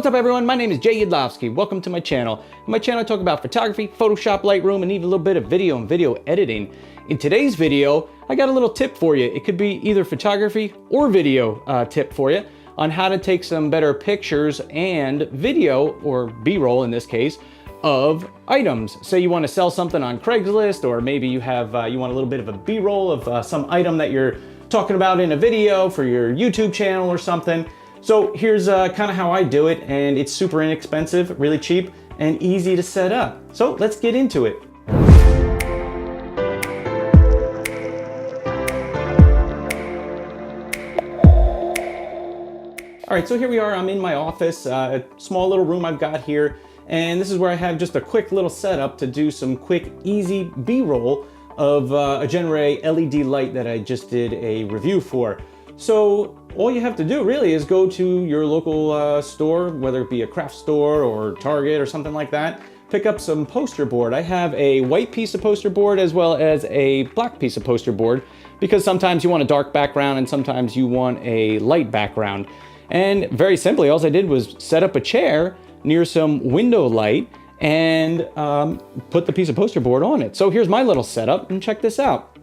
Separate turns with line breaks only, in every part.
What's up everyone, my name is Jay Yudlowski. Welcome to my channel. In my channel I talk about photography, Photoshop, Lightroom, and even a little bit of video and video editing. In today's video, I got a little tip for you. It could be either photography or video tip for you on how to take some better pictures and video, or B-roll in this case, of items. Say you want to sell something on Craigslist, or maybe you have you want a little bit of a B-roll of some item that you're talking about in a video for your YouTube channel or something. So here's kind of how I do it, and it's super inexpensive, really cheap, and easy to set up. So let's get into it. All right, so here we are, I'm in my office, a small little room I've got here, and this is where I have just a quick little setup to do some quick, easy B-roll of a Genere LED light that I just did a review for. So all you have to do really is go to your local store, whether it be a craft store or Target or something like that, pick up some poster board. I have a white piece of poster board as well as a black piece of poster board, because sometimes you want a dark background and sometimes you want a light background. And very simply, all I did was set up a chair near some window light and put the piece of poster board on it. So here's my little setup, and check this out.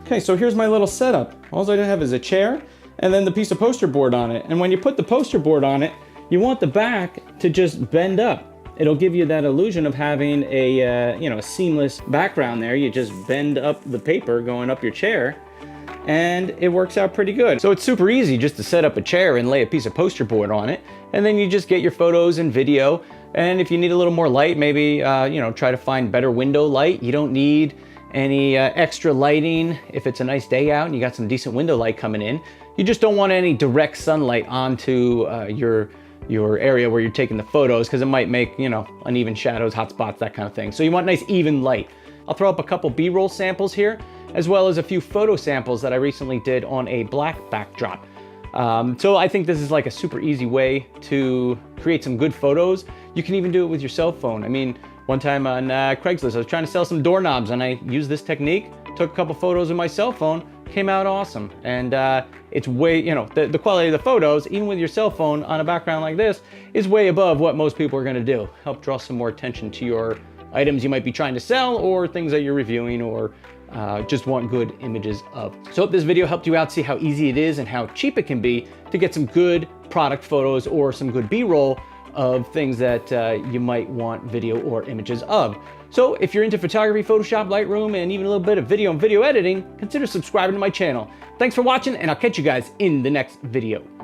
Okay, so here's my little setup. All I have is a chair and then the piece of poster board on it. And when you put the poster board on it, you want the back to just bend up. It'll give you that illusion of having a a seamless background there. You just bend up the paper going up your chair, and it works out pretty good. So it's super easy just to set up a chair and lay a piece of poster board on it, and then you just get your photos and video. And if you need a little more light, maybe try to find better window light. You don't need any extra lighting if it's a nice day out and you got some decent window light coming in. You just don't want any direct sunlight onto your area where you're taking the photos, because it might make uneven shadows, hot spots, that kind of thing. So you want nice even light. I'll throw up a couple B-roll samples here, as well as a few photo samples that I recently did on a black backdrop. So I think this is like a super easy way to create some good photos. You can even do it with your cell phone. I mean, one time on Craigslist, I was trying to sell some doorknobs, and I used this technique, took a couple photos with my cell phone, came out awesome. And it's way, the quality of the photos, even with your cell phone on a background like this, is way above what most people are gonna do. Help draw some more attention to your items you might be trying to sell, or things that you're reviewing, or just want good images of. So hope this video helped you out see how easy it is and how cheap it can be to get some good product photos or some good B-roll of things that you might want video or images of. So if you're into photography, Photoshop, Lightroom, and even a little bit of video and video editing, consider subscribing to my channel. Thanks for watching, and I'll catch you guys in the next video.